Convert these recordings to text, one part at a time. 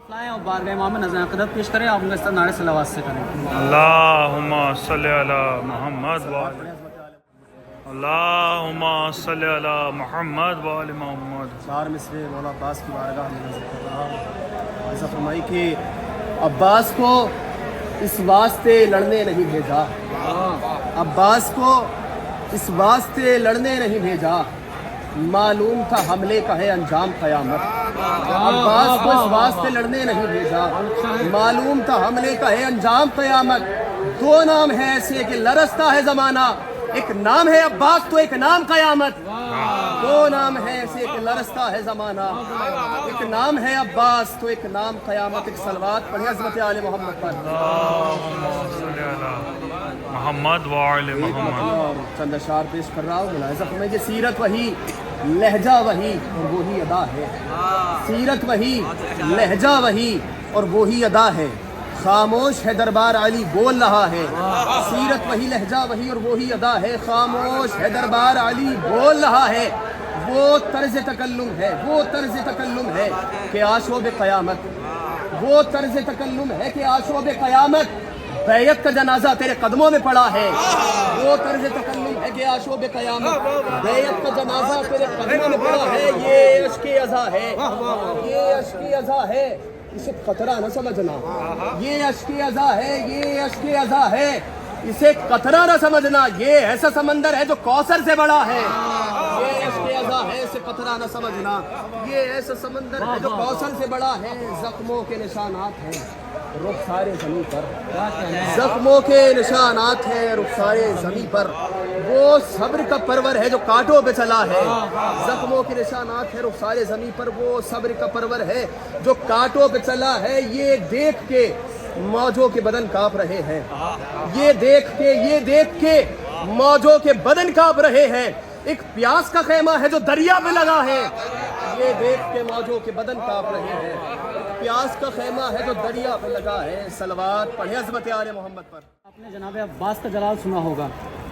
لائیں اور بارگاہ امام میں نذر عقیدت پیش کریں، آپ ان کا نعرہ صلوات سے کریں۔ اللہم صلی علی محمد اللہم صلی علی محمد و آل محمد۔ چار مصرے مولا عباس کی بارگاہ میں نظر کر رہا ہوں۔ ایسا فرمائی کہ عباس کو اس واسطے لڑنے نہیں بھیجا، عباس کو اس واسطے لڑنے نہیں بھیجا، معلوم تھا حملے کا ہے انجام قیامت۔ عباس کو اس واسطے لڑنے نہیں بھیجا، معلوم تھا حملے کا ہے انجام قیامت۔ دو نام ہے ایسے کہ لرزتا ہے زمانہ، ایک نام ہے عباس تو ایک نام قیامت۔ دو نام ہے ایسے کہ لرزتا ہے زمانہ، ایک نام ہے عباس تو ایک نام قیامت۔ ایک صلوات پڑھیں حضرت آل محمد پر۔ اللہم صلی علی محمد و آل محمد۔ چند اشعار پیش کر رہا ہوں، ملاحظہ فرمائیں کہ سیرت وہی، لہجہ وہی اور وہی ادا ہے۔ سیرت وہی، لہجہ وہی اور وہی ادا ہے، خاموش ہے دربار علی بول رہا ہے۔ سیرت وہی، لہجہ وہی اور وہی ادا ہے، خاموش ہے دربار علی بول رہا ہے۔ وہ طرز تکلم ہے، وہ طرز تکلم ہے کہ آشوب قیامت، وہ طرز تکلم ہے کہ آشوب قیامت بیعت کا جنازہ تیرے قدموں میں پڑا ہے۔ وہ طرز تکلم ہے کہ آشوب قیامت بیعت کا جنازہ تیرے قدموں میں پڑا ہے۔ یہ عشق عزا ہے، یہ عشق عزا ہے، اسے قطرہ نہ سمجھنا۔ یہ عشق عزا ہے، یہ عشق عزا ہے، اسے قطرہ نہ سمجھنا۔ یہ ایسا سمندر ہے جو کوثر سے بڑا ہے۔ یہ عشق عزا ہے، اسے قطرہ نہ سمجھنا۔ یہ ایسا سمندر ہے جو کوثر سے بڑا ہے۔ زخموں کے نشانات ہیں رخسارے زمین پر، زخموں کے نشانات ہیں رخسارے زمین پر۔ وہ صبر کا پرور ہے جو کانٹوں پہ چلا ہے۔ زخموں کے نشانات ہیں رخسارے زمین پر، وہ صبر کا پرور ہے جو کانٹوں پہ چلا ہے۔ یہ دیکھ کے موجوں کے بدن کانپ رہے ہیں، یہ دیکھ کے موجوں کے بدن کانپ رہے ہیں۔ ایک پیاس کا خیمہ ہے جو دریا پہ لگا ہے، یہ دیکھ کے موجوں کے بدن کانپ رہے ہیں۔ پیاس کا خیمہ ہے جو دریا پہ لگا ہے۔ صلوات پڑھیں حضرت آل محمد پر۔ آپ نے جناب عباس کا جلال سنا ہوگا،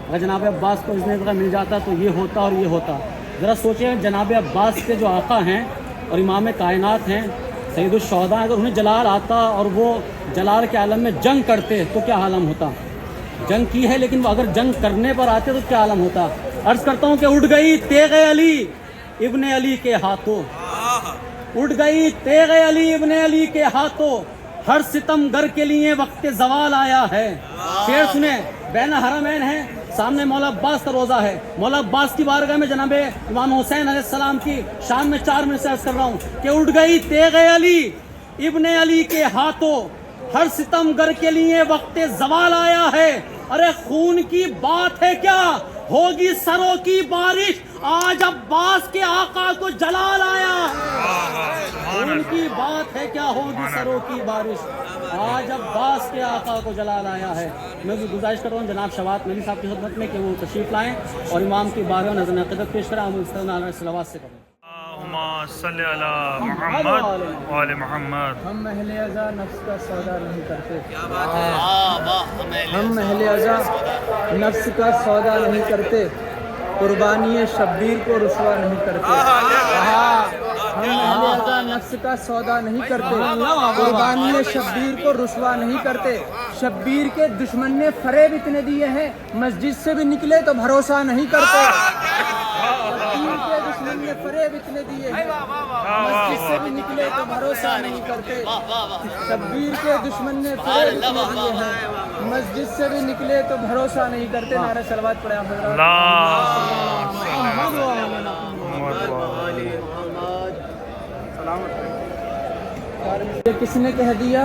اگر جناب عباس کو اذن وغیرہ مل جاتا تو یہ ہوتا اور یہ ہوتا۔ ذرا سوچیں جناب عباس کے جو آقا ہیں اور امام کائنات ہیں، سید الشہداء، اگر انہیں جلال آتا اور وہ جلال کے عالم میں جنگ کرتے تو کیا عالم ہوتا؟ جنگ کی ہے لیکن وہ اگر جنگ کرنے پر آتے تو کیا عالم ہوتا؟ عرض کرتا ہوں کہ اٹھ گئی تیغ علی ابن علی کے ہاتھوں، اٹھ گئی تیغ علی ابن علی کے ہاتھوں، ہر ستم گر کے لیے وقت زوال آیا ہے۔ شعر سنیں، بین حرمین ہے، سامنے مولا عباس کا روزہ ہے، مولا عباس کی بارگاہ میں جناب امام حسین علیہ السلام کی شان میں 4 منٹ سے عرض کر رہا ہوں کہ اٹھ گئی تیغ علی ابن علی کے ہاتھوں، ہر ستم گر کے لیے وقت زوال آیا ہے۔ ارے خون کی بات ہے کیا ہوگی سروں کی بارش، آج عباس کے آقا کو جلال آیا ہے۔ خون کی بات ہے کیا ہوگی سروں کی بارش، آج عباس کے آقا کو جلال آیا ہے۔ میں بھی گزارش کر رہا ہوں جناب شوات نبی صاحب کی خدمت میں کہ وہ تشریف لائیں اور امام کی بارگاہ میں نذر عقیدت پیش کریں، ہم اس طرح صلوات سے کریں۔ اللہم صلی علی محمد و آل محمد۔ ہم اہل عزا نفس کا سودا نہیں کرتے، ہم اہل عزا نفس کا سودا نہیں کرتے، قربانی شبیر کو رسوا نہیں کرتے۔ ہم اہل عزا نفس کا سودا نہیں کرتے، قربانی شبیر کو رسوا نہیں کرتے۔ شبیر کے دشمن نے فریب اتنے دیے ہیں، مسجد سے بھی نکلے تو بھروسہ نہیں کرتے۔ شبیر کے دشمن نے فریب اتنے دیے ہیں، مسجد سے بھی نکلے تو بھروسہ نہیں کرتے۔ شبیر کے دشمن نے فریب اتنے دیے ہیں، مسجد سے بھی نکلے تو بھروسہ نہیں کرتے۔ نعرہ صلوات پڑھیں آپ حضرات۔ اللہم صلی علی محمد و آل یہ کس نے کہہ دیا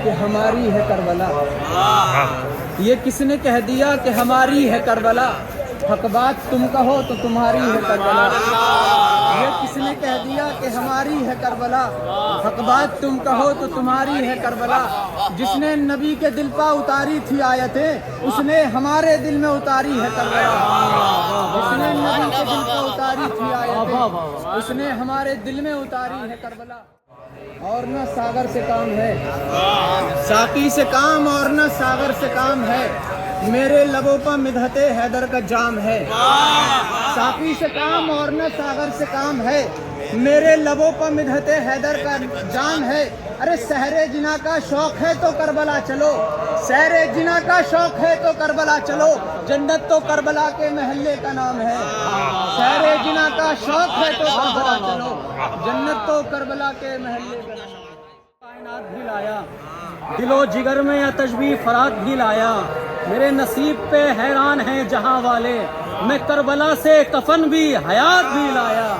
کہ ہماری ہے کربلا، یہ کس نے کہہ دیا کہ ہماری ہے کربلا، حق بات تم کہو تو تمہاری ہے کربلا۔ یہ کس نے کہہ دیا کہ ہماری ہے کربلا، حق بات تم کہو تو تمہاری ہے کربلا۔ جس نے نبی کے دل پہ اتاری تھی آیتیں، اس نے ہمارے دل میں اتاری ہے کربلا۔ جس نے نبی کے دل پہ اتاری تھی آیتیں، اس نے ہمارے دل میں اتاری ہے کربلا۔ اور نہ ساغر سے کام ہے، ساقی سے کام اور نہ ساغر سے کام ہے، میرے لبوں پر مدحت حیدر کا جام ہے۔ ساقی سے کام اور نہ ساغر سے کام ہے، میرے لبوں پر مدحت حیدر کا جام ہے. ارے سحر جنا کا شوق ہے تو کربلا چلو, سحر جنا کا شوق ہے تو کربلا چلو, جنت تو کربلا کے محلے کا نام ہے. سحر جنا کا شوق ہے تو کربلا چلو, جنت تو کربلا کے محلے کا نام ہے. کائنات بھی لایا, دل و جگر میں آتش بھی فرات بھی لایا, میرے نصیب پہ حیران ہیں جہاں والے, میں کربلا سے کفن بھی حیات بھی لایا,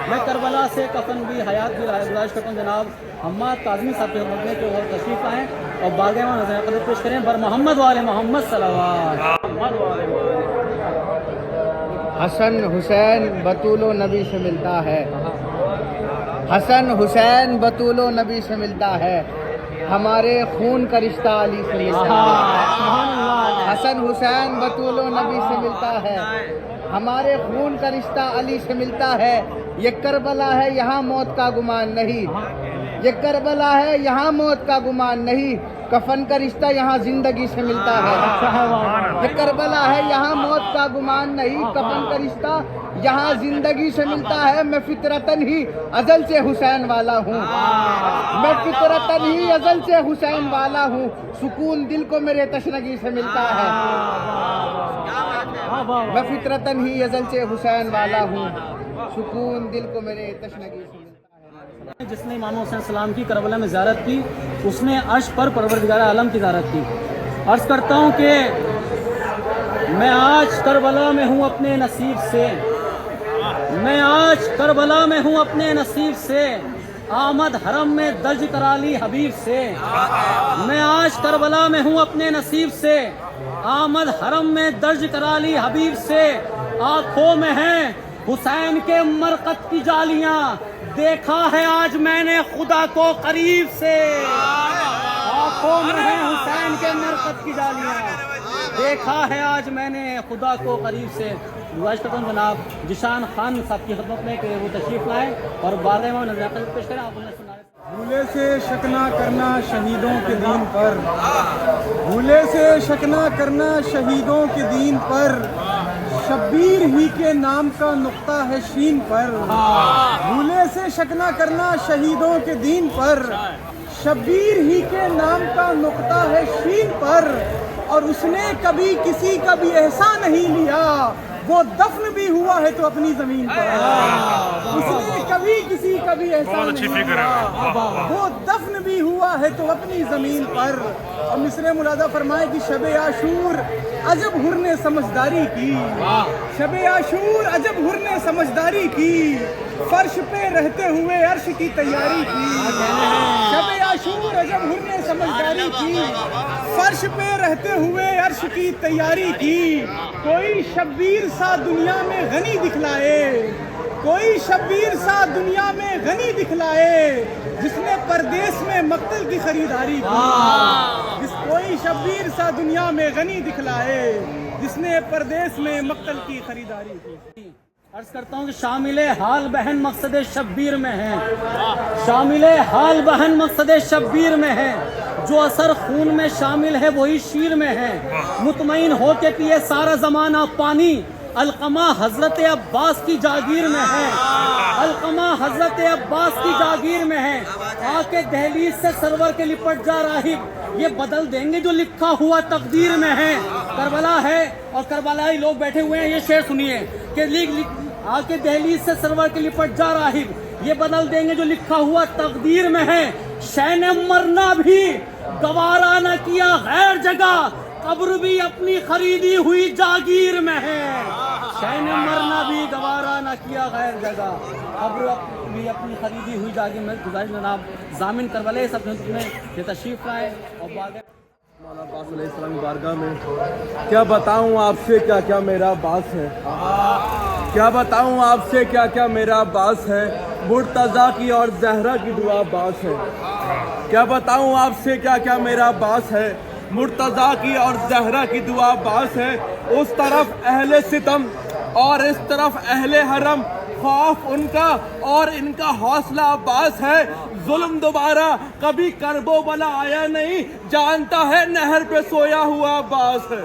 میں کربلا سے کفن بھی حیات بھی لایا. گزارش کرتا ہوں جناب حماد کاظمی صاحب کے خدمت میں کہ وہ تشریف آئیں اور بارگاہ میں نظر قدر پیش کریں. بر محمد والے محمد صلوات. حسن حسین بطول و نبی سے ملتا ہے, حسن حسین بطول و نبی سے ملتا ہے, ہمارے خون کا رشتہ علی سے ملتا ہے. حسن حسین بطول و نبی سے ملتا ہے, ہمارے خون کا رشتہ علی سے ملتا ہے. یہ کربلا ہے یہاں موت کا گمان نہیں, یہ کربلا ہے یہاں موت کا گمان نہیں, کفن کا رشتہ یہاں زندگی سے ملتا ہے. یہ کربلا ہے یہاں موت کا گمان نہیں, کفن کا رشتہ یہاں زندگی سے ملتا ہے. میں فطرتاً ہی ازل سے حسین والا ہوں, میں فطرتاً ہی ازل سے حسین والا ہوں, سکون دل کو میرے تشنگی سے ملتا ہے. میں فطرتاً ہی ازل سے حسین والا ہوں, سکون دل کو میرے تشنگی سے ملتا ہے. جس نے امام حسین السلام کی کربلا میں زیارت کی اس نے عرش پر پروردگار عالم کی زیارت کی. عرض کرتا ہوں کہ میں آج کربلا میں ہوں اپنے نصیب سے, میں آج کربلا میں ہوں اپنے نصیب سے, آمد حرم میں درج کرا لی حبیب سے. میں آج کربلا میں ہوں اپنے نصیب سے, آمد حرم میں درج کرا لی حبیب سے. آنکھوں میں ہیں حسین کے مرقد کی جالیاں, دیکھا ہے آج میں نے خدا کو قریب سے. آنکھوں میں ہیں حسین کے مرقد کی جالیاں, دیکھا ہے آج میں نے خدا کو قریب سے. گزارش کرتا ہوں جناب جشان خان صاحب کی خدمت میں کہ وہ تشریف لائیں اور بارگاہ میں نظر پیش کریں. آپ انہیں سنائیں. بھولے سے شک نہ کرنا شہیدوں کے دین پر, بھولے سے شک نہ کرنا شہیدوں کے دین پر, شبیر ہی کے نام کا نقطہ ہے شین پر. بھولے سے شک نہ کرنا شہیدوں کے دین پر, شبیر ہی کے نام کا نقطہ ہے شین پر. اور اس نے کبھی کسی کا بھی احسان نہیں لیا, وہ دفن بھی ہوا ہے تو اپنی زمین پر. اس نے کبھی کسی کا بھی احسان نہیں لیا, وہ دفن بھی ہوا ہے تو اپنی زمین پر. اور مصرع ملازہ فرمائے کہ شب عاشور عجب حر نے سمجھداری کی, شب عاشور عجب حر نے سمجھداری کی, فرش پہ رہتے ہوئے عرش کی تیاری کی. شب عاشور عجب حر نے سمجھداری کی, فرش پہ رہتے ہوئے عرش کی تیاری کی. کوئی شبیر سا دنیا میں غنی دکھلائے, کوئی شبیر سا دنیا میں غنی دکھلائے, جس نے پردیس میں مقتل کی خریداری کی. کوئی شبیر سا دنیا میں غنی دکھلائے, جس نے پردیس میں مقتل کی خریداری کی. عرض کرتا ہوں کہ شامل حال بہن مقصد شبیر میں ہے, شامل حال بہن مقصد شبیر میں ہے, جو اثر خون میں شامل ہے وہی شیر میں ہے. مطمئن ہو کے پیے سارا زمانہ پانی, علقمہ حضرت عباس کی جاگیر میں ہے, علقمہ حضرت عباس کی جاگیر میں ہے. آ کے دہلیز سے سرور کے لپٹ جا راہب, یہ بدل دیں گے جو لکھا ہوا تقدیر میں ہے. کربلا ہے اور کربلائی لوگ بیٹھے ہوئے ہیں, یہ شعر سنیے کہ آ کے دہلیز سے سرور کے لپٹ جا راہب, یہ بدل دیں گے جو لکھا ہوا تقدیر میں ہے. شہ نے مرنا بھی گوارا نہ کیا غیر جگہ, قبر بھی اپنی خریدی ہوئی جاگیر میں ہے. شہ نے مرنا بھی گوارا نہ کیا غیر جگہ, قبر بھی اپنی خریدی ہوئی جاگیر میں. گزارش جناب ضامن کربلا سب میں یہ تشریف لائے اور مولانا عباس علیہ السلام کی بارگاہ میں کیا بتاؤں آپ سے کیا کیا میرا باس ہے, کیا بتاؤں آپ سے کیا کیا میرا باس ہے. مرتضیٰ کی اور زہرا کی دعا باس ہے, کیا بتاؤں آپ سے کیا کیا میرا باس ہے. مرتضیٰ کی اور زہرا کی دعا باس ہے. اس طرف اہل ستم اور اس طرف اہل حرم, خوف ان کا اور ان کا حوصلہ عباس ہے. ظلم دوبارہ کبھی کرب و بلا آیا نہیں, جانتا ہے نہر پہ سویا ہوا عباس ہے.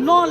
9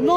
9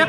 1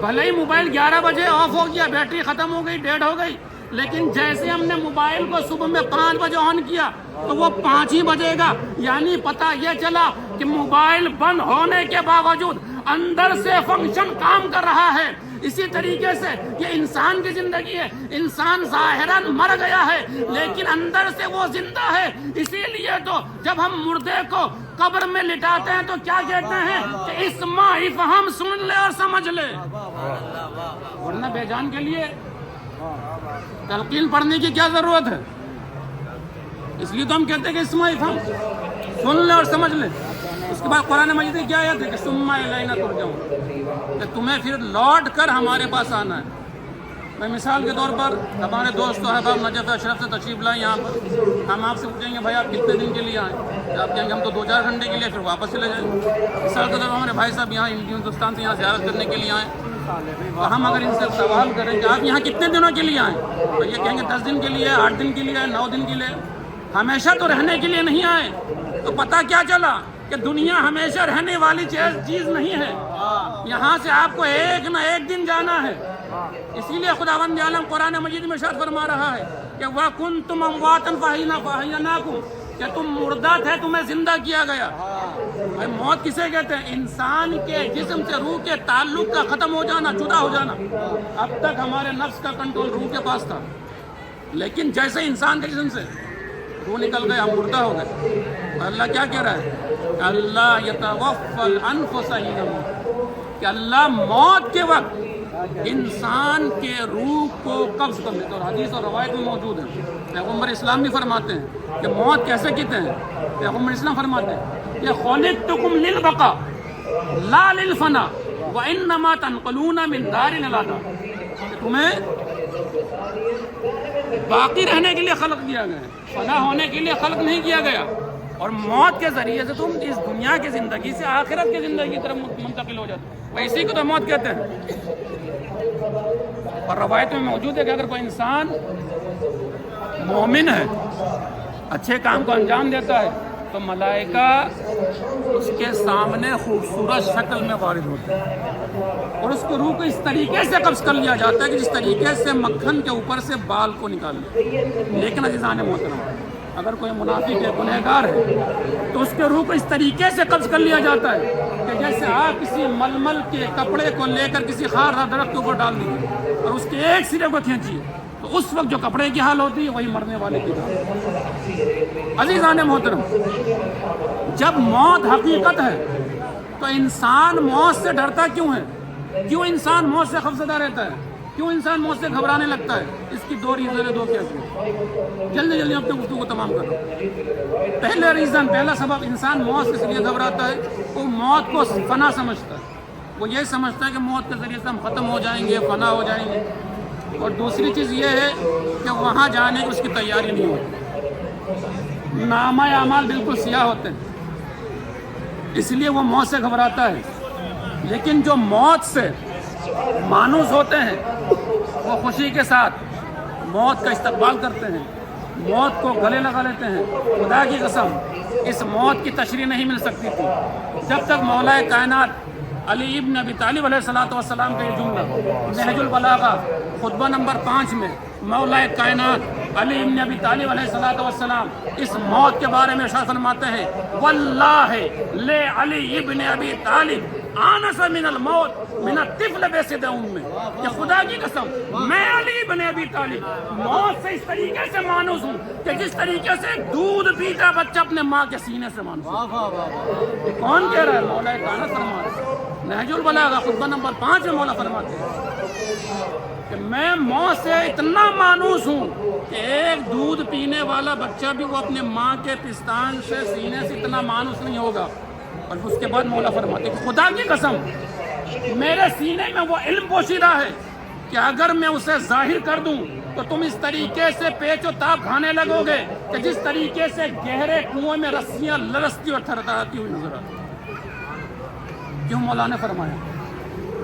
بھلے ہی موبائل 11 بجے آف ہو گیا، بیٹری ختم ہو گئی، ڈیڈ ہو گئی، لیکن جیسے ہم نے موبائل کو صبح میں 5 بجے آن کیا تو وہ 5 ہی بجے گا، یعنی پتہ یہ چلا کہ موبائل بند ہونے کے باوجود اندر سے فنکشن کام کر رہا ہے۔ اسی طریقے سے یہ انسان کی زندگی ہے، انسان ظاہراً مر گیا ہے لیکن اندر سے وہ زندہ ہے۔ اسی لیے تو جب ہم مردے کو قبر میں لٹاتے ہیں تو کیا کہتے ہیں کہ اسمع افہم، سن لے اور سمجھ لے، ورنہ بے جان کے لیے تلقین پڑھنے کی کیا ضرورت ہے؟ اس لیے تو ہم کہتے ہیں کہ اسمع افہم، سن لے اور سمجھ لے۔ اس کے بعد قرآن مجید میں کیا آیت ہے کہ ثم الینا ترجعون، کہ تمہیں پھر لوٹ کر ہمارے پاس آنا ہے۔ میں مثال کے طور پر ہمارے دوست و احباب نجف اشرف سے تشریف لائیں یہاں پر، ہم آپ سے پوچھیں گے بھائی آپ کتنے دن کے لیے آئیں؟ آپ کہیں گے ہم تو 2-4 گھنٹے کے لیے پھر واپس چلے جائیں۔ مثال کے طور پر ہمارے بھائی صاحب یہاں ہندوستان سے یہاں زیارت کرنے کے لیے آئیں، تو ہم اگر ان سے سوال کریں کہ آپ یہاں کتنے دنوں کے لیے آئیں تو یہ کہیں گے 10 دن کے لیے، 8 دن کے لیے، 9 دن کے لیے۔ ہمیشہ تو رہنے کے لیے نہیں آئے، تو پتہ کیا چلا کہ دنیا ہمیشہ رہنے والی چیز نہیں ہے، یہاں سے آپ کو ایک نہ ایک دن جانا ہے۔ اسی لیے خداوند عالم قرآن مجید میں ارشاد فرما رہا ہے کہ وَكُنْتُمْ أَمْوَاتًا فَأَحْيَيْنَاكُمْ، کہ تم مردہ تھے تمہیں زندہ کیا گیا۔ موت کسے کہتے ہیں؟ انسان کے جسم سے روح کے تعلق کا ختم ہو جانا، جدا ہو جانا۔ اب تک ہمارے نفس کا کنٹرول روح کے پاس تھا، لیکن جیسے انسان کے جسم سے روح نکل گئے، ہم مردہ ہو گئے۔ اللہ کیا کہہ رہا ہے؟ اللہ یتوفی الانفس حین الموت، کہ اللہ موت کے وقت انسان کے روح کو قبض کر لیتا، اور حدیث اور روایت میں موجود ہے۔ پیغمبر اسلام بھی فرماتے ہیں کہ موت کیسے کہتے ہیں؟ پیغمبر اسلام فرماتے ہیں کہ خلقتکم للبقاء لا للفنا وانما تنقلون من دار الى دار، کہ تمہیں باقی رہنے کے لیے خلق کیا گیا ہے، فنا ہونے کے لیے خلق نہیں کیا گیا، اور موت کے ذریعے سے تم اس دنیا کی زندگی سے آخرت کی زندگی کی طرف منتقل ہو جاتے ہیں۔ اسی کو تو موت کہتے ہیں۔ اور روایت میں موجود ہے کہ اگر کوئی انسان مومن ہے، اچھے کام کو انجام دیتا ہے، تو ملائکہ اس کے سامنے خوبصورت شکل میں وارد ہوتے ہیں، اور اس کو روح کو اس طریقے سے قبض کر لیا جاتا ہے کہ جس طریقے سے مکھن کے اوپر سے بال کو نکال لیا۔ لیکن عزیزان محترم، اگر کوئی منافق ہے، گنہگار ہے، تو اس کے روح کو اس طریقے سے قبض کر لیا جاتا ہے کہ جیسے آپ کسی ململ کے کپڑے کو لے کر کسی خار درخت کے اوپر ڈال دیجیے اور اس کے ایک سرے کو کھینچیے، تو اس وقت جو کپڑے کی حال ہوتی ہے وہی مرنے والے کی حال۔ عزیزان محترم، جب موت حقیقت ہے تو انسان موت سے ڈرتا کیوں ہے؟ کیوں انسان موت سے خوفزدہ رہتا ہے؟ کیوں انسان موت سے گھبرانے لگتا ہے؟ اس کی 2 ریزن ہے، 2 کیسے جلدی جلدی اپنے گفتگو کو تمام کر لو۔ پہلا سبب انسان موت سے اس لیے گھبراتا ہے، وہ موت کو فنا سمجھتا ہے، وہ یہ سمجھتا ہے کہ موت کے ذریعے سے ہم ختم ہو جائیں گے، فنا ہو جائیں گے۔ اور دوسری چیز یہ ہے کہ وہاں جانے کی اس کی تیاری نہیں ہوتی، نامہ اعمال بالکل سیاہ ہوتے ہیں، اس لیے وہ موت سے گھبراتا ہے۔ لیکن جو موت سے مانوس ہوتے ہیں وہ خوشی کے ساتھ موت کا استقبال کرتے ہیں، موت کو گلے لگا لیتے ہیں۔ خدا کی قسم اس موت کی تشریح نہیں مل سکتی تھی جب تک مولا کائنات علی ابن ابی طالب علیہ السلام کا یہ جملہ نہج البلاغہ خطبہ نمبر 5 میں مولا کائنات علی ابن ابی طالب علیہ السلام اس موت کے بارے میں ارشاد فرماتے ہیں، واللہ لے علی ابن ابی طالب آنس من الموت من الطفل بصدع امه، کہ خدا کی قسم میں علی ابن ابی طالب موت سے اس طریقے سے مانوس ہوں کہ جس طریقے سے دودھ پیتا بچہ اپنے ماں کے سینے سے مانوس ہے۔ یہ کون کہہ رہا ہے؟ مولا کائنات فرما رہا ہے، نہج البلاغہ خطبہ نمبر 5 میں مولا فرماتے ہیں کہ میں موت سے اتنا مانوس ہوں کہ ایک دودھ پینے والا بچہ بھی وہ اپنے ماں کے پستان سے سینے سے اتنا مانوس نہیں ہوگا۔ اور اس کے بعد مولا فرماتے ہیں کہ خدا کی قسم میرے سینے میں وہ علم پوشیدہ ہے کہ اگر میں اسے ظاہر کر دوں تو تم اس طریقے سے پیچ و تاب کھانے لگو گے کہ جس طریقے سے گہرے کنویں میں رسیاں لرزتی اور تھرتھراتی ہوئی نظر آتی۔ کیوں مولا نے فرمایا؟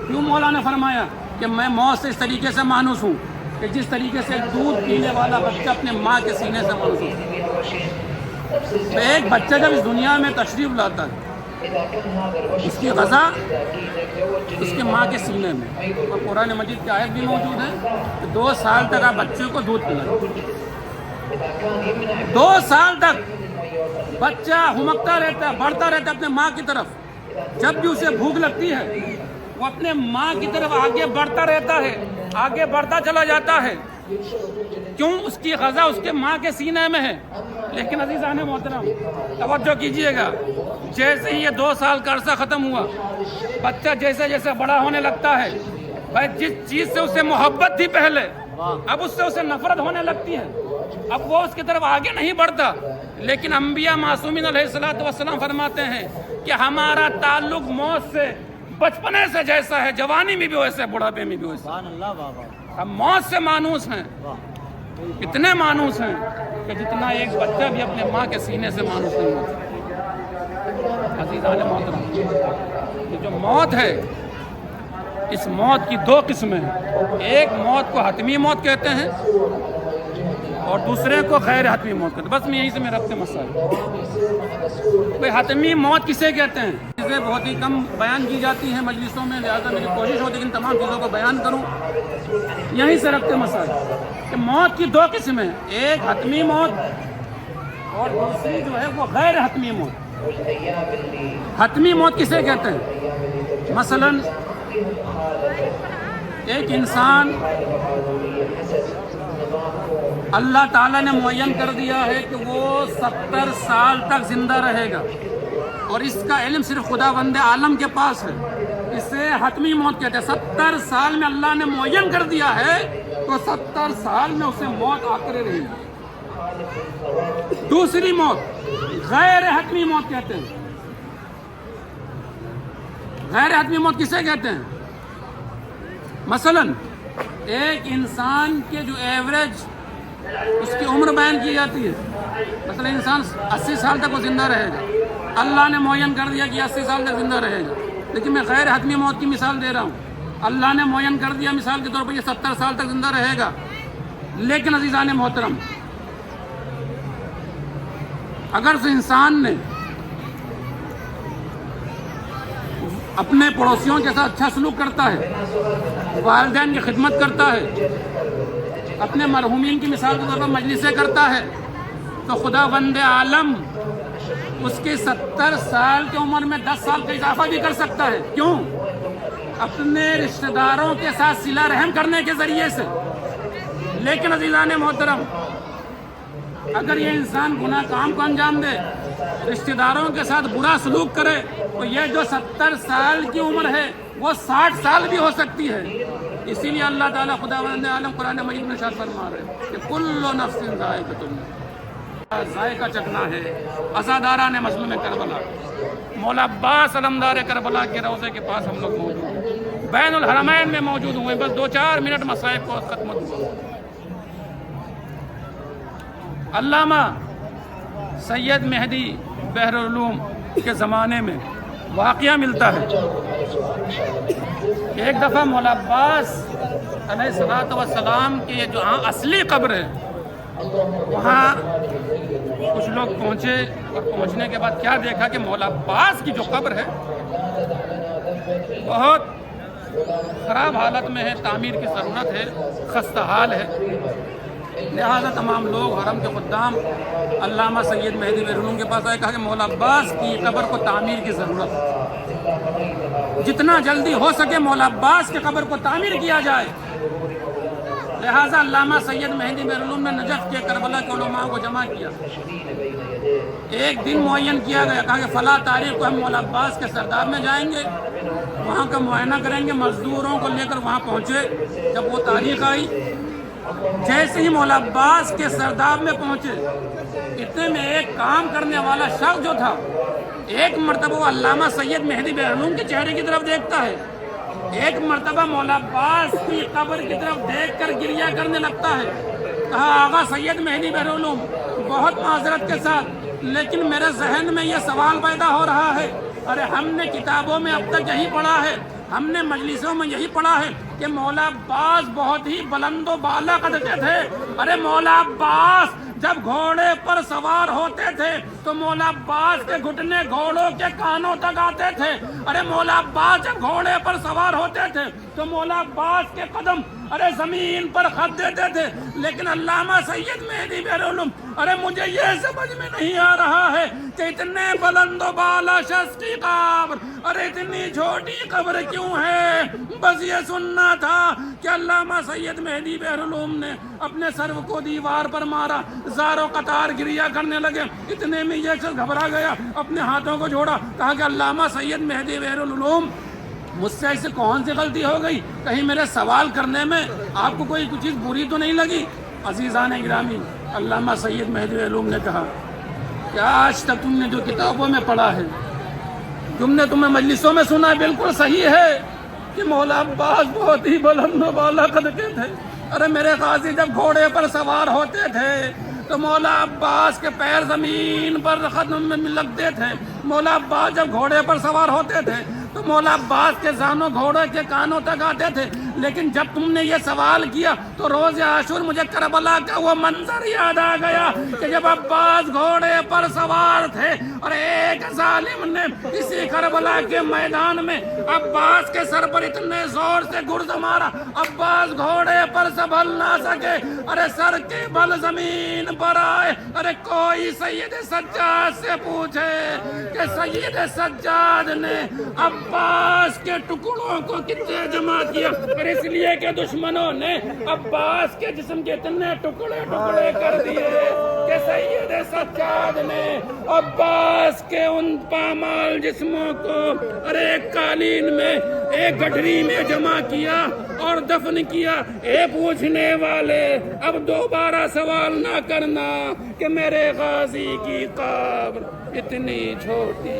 کیوں مولا نے فرمایا کہ میں موت سے اس طریقے سے مانوس ہوں کہ جس طریقے سے دودھ پینے والا بچہ اپنے ماں کے سینے سے مانوس ہوتا ہے؟ ایک بچہ جب اس دنیا میں تشریف لاتا ہے اس کی غذا اس کے ماں کے سینے میں. اور قرآن مجید کی آیت بھی موجود ہے کہ 2 سال تک آپ بچے کو دودھ پلائیں. 2 سال تک بچہ ہمکتا رہتا ہے, بڑھتا رہتا ہے اپنے ماں کی طرف. جب بھی اسے بھوک لگتی ہے وہ اپنے ماں کی طرف آگے بڑھتا رہتا ہے, آگے بڑھتا چلا جاتا ہے. کیوں؟ اس کی غذا اس کے ماں کے سینے میں ہے. لیکن عزیزان محترم توجہ کیجئے گا, جیسے ہی یہ 2 سال کا عرصہ ختم ہوا, بچہ جیسے جیسے بڑا ہونے لگتا ہے, بھائی جس چیز سے اسے محبت تھی پہلے, اب اس سے اسے نفرت ہونے لگتی ہے. اب وہ اس کی طرف آگے نہیں بڑھتا. لیکن انبیاء معصومین علیہ السلام فرماتے ہیں کہ ہمارا تعلق موت سے بچپنے سے جیسا ہے, جوانی میں بھی ویسے, بڑھاپے میں بھی ویسے. ہم موت سے مانوس ہیں, اتنے مانوس ہیں کہ جتنا ایک بچہ بھی اپنے ماں کے سینے سے مانوس نہیں ہوتا. عزیزان محترم, یہ جو موت ہے, اس موت کی 2 قسمیں ہیں. ایک موت کو حتمی موت کہتے ہیں اور دوسرے کو غیر حتمی موت کہتے ہیں. بس میں یہیں سے میں ربط مسئلہ. کوئی حتمی موت کسے کہتے ہیں؟ چیزیں بہت ہی کم بیان کی جاتی ہیں مجلسوں میں, لہٰذا میری کوشش ہوتی ہے کہ ان تمام چیزوں کو بیان کروں. یہیں سے ربط مسئلہ کہ موت کی 2 قسمیں ہیں, ایک حتمی موت اور دوسری جو ہے وہ غیر حتمی موت. حتمی موت کسے کہتے ہیں؟ مثلا ایک انسان اللہ تعالیٰ نے معین کر دیا ہے کہ وہ 70 سال تک زندہ رہے گا, اور اس کا علم صرف خداوند عالم کے پاس ہے. اسے حتمی موت کہتے ہیں. 70 سال میں اللہ نے معین کر دیا ہے تو 70 سال میں اسے موت آ کر رہے گی. دوسری موت غیر حتمی موت کہتے ہیں. غیر حتمی موت کسے کہتے ہیں؟ مثلا ایک انسان کے جو ایوریج اس کی عمر بیان کی جاتی ہے, مثلا انسان 80 سال تک وہ زندہ رہے گا, اللہ نے معین کر دیا کہ 80 سال تک زندہ رہے گا. لیکن میں غیر حتمی موت کی مثال دے رہا ہوں. اللہ نے معین کر دیا مثال کے طور پر یہ 70 سال تک زندہ رہے گا. لیکن عزیزان محترم, اگر اس انسان نے اپنے پڑوسیوں کے ساتھ اچھا سلوک کرتا ہے, والدین کی خدمت کرتا ہے, اپنے مرحومین کی مثال کے طور پر مجلسیں کرتا ہے, تو خداوند عالم اس کی 70 سال کی عمر میں 10 سال کا اضافہ بھی کر سکتا ہے. کیوں؟ اپنے رشتہ داروں کے ساتھ صلہ رحم کرنے کے ذریعے سے. لیکن عزیزان محترم, اگر یہ انسان گناہ کام کو انجام دے, رشتہ داروں کے ساتھ برا سلوک کرے, تو یہ جو 70 سال کی عمر ہے وہ 60 سال بھی ہو سکتی ہے. اسی لیے اللہ تعالیٰ خداوند عالم قرآن مجید میں ارشاد فرما رہے ہیں کہ کل نفس ذائقۃ الموت, ذائقہ چکھنا ہے. عزاداران مظلوم کربلا, مولا عباس علمدار کربلا کے روضے کے پاس ہم لوگ موجود ہیں, بین الحرمین میں موجود ہوئے. بس 2-4 منٹ مصائب کو ختم ہوا. علامہ سید مہدی بحر العلوم کے زمانے میں واقعہ ملتا ہے. ایک دفعہ مولا عباس علیہ السلام کی یہ جو اصلی قبر ہے, وہاں کچھ لوگ پہنچے, اور پہنچنے کے بعد کیا دیکھا کہ مولا عباس کی جو قبر ہے بہت خراب حالت میں ہے, تعمیر کی ضرورت ہے, خستہ حال ہے. لہذا تمام لوگ حرم کے خدام علامہ سید مہدی بحر العلوم کے پاس آئے, کہا کہ مولا عباس کی قبر کو تعمیر کی ضرورت ہے, جتنا جلدی ہو سکے مولا عباس کی قبر کو تعمیر کیا جائے. لہذا علامہ سید مہدی بحر العلوم نے نجف کے کربلا کے علماء کو جمع کیا. ایک دن معین کیا گیا, کہا کہ فلاں تاریخ کو ہم مولا عباس کے سرداب میں جائیں گے, وہاں کا معائنہ کریں گے. مزدوروں کو لے کر وہاں پہنچے. جب وہ تاریخ آئی, جیسے ہی مولا عباس کے سرداب میں پہنچے, اتنے میں ایک کام کرنے والا شخص جو تھا, ایک مرتبہ وہ علامہ سید مہدی بحر العلوم کے چہرے کی طرف دیکھتا ہے, ایک مرتبہ مولا عباس کی قبر کی طرف دیکھ کر گریہ کرنے لگتا ہے. کہا آغا سید مہدی بحر العلوم, بہت معذرت کے ساتھ, لیکن میرے ذہن میں یہ سوال پیدا ہو رہا ہے, ارے ہم نے کتابوں میں اب تک یہی پڑھا ہے, ہم نے مجلسوں میں یہی پڑھا ہے کہ مولا عباس بہت ہی بلند و بالا قد کے تھے. ارے مولا عباس جب گھوڑے پر سوار ہوتے تھے تو مولا عباس کے گھٹنے گھوڑوں کے کانوں تک آتے تھے. ارے مولا عباس جب گھوڑے پر سوار ہوتے تھے تو مولا عباس کے قدم ارے زمین پر خط دیتے تھے. لیکن علامہ سید مہدی بہرالعلوم ارے مجھے یہ سمجھ میں نہیں آ رہا ہے کہ اتنے بلند و بالا شخص کی قبر ارے اتنی چھوٹی قبر کیوں ہے. بس یہ سننا تھا کہ علامہ سید مہدی بہرالعلوم نے اپنے سر کو دیوار پر مارا, زاروں قطار گریا کرنے لگے. اتنے میں یہ شخص گھبرا گیا, اپنے ہاتھوں کو جوڑا, کہا کہ علامہ سید مہدی بہرالعلوم مجھ سے ایسے کون سی غلطی ہو گئی, کہیں میرے سوال کرنے میں آپ کو کوئی چیز بری تو نہیں لگی. عزیزان گرامی, علامہ سید مہدی بہرالعلوم نے کہا کہ آج تک تم نے جو کتابوں میں پڑھا ہے, تمہیں مجلسوں میں سنا, بالکل صحیح ہے کہ مولا عباس بہت ہی بلند و بالا قد کے تھے. ارے میرے قاضی جب گھوڑے پر سوار ہوتے تھے تو مولا عباس کے پیر زمین پر قدم میں لگتے تھے. مولا عباس جب گھوڑے پر سوار ہوتے تھے تو مولا عباس کے زانوں گھوڑے کے کانوں تک آتے تھے. لیکن جب تم نے یہ سوال کیا تو روز عاشور مجھے کربلا کا وہ منظر یاد آ گیا کہ جب عباس گھوڑے پر سوار تھے اور ایک ظالم نے اسی کربلا کے میدان میں عباس کے سر پر اتنے زور سے گرز مارا, عباس گھوڑے پر سنبھل نہ سکے, ارے سر کے بل زمین پر آئے. ارے کوئی سید سجاد سے پوچھے کہ سید سجاد نے عباس کے ٹکڑوں کو کتنے جمع کیا. اس لیے کہ دشمنوں نے عباس کے جسم کے اتنے ٹکڑے کر دیے کہ سید سجاد نے عباس کے ان پامال جسموں کو ارے ایک قالین میں, ایک گٹھری میں جمع کیا اور دفن کیا. اے پوچھنے والے, اب دوبارہ سوال نہ کرنا کہ میرے غازی کی قبر اتنی چھوٹی.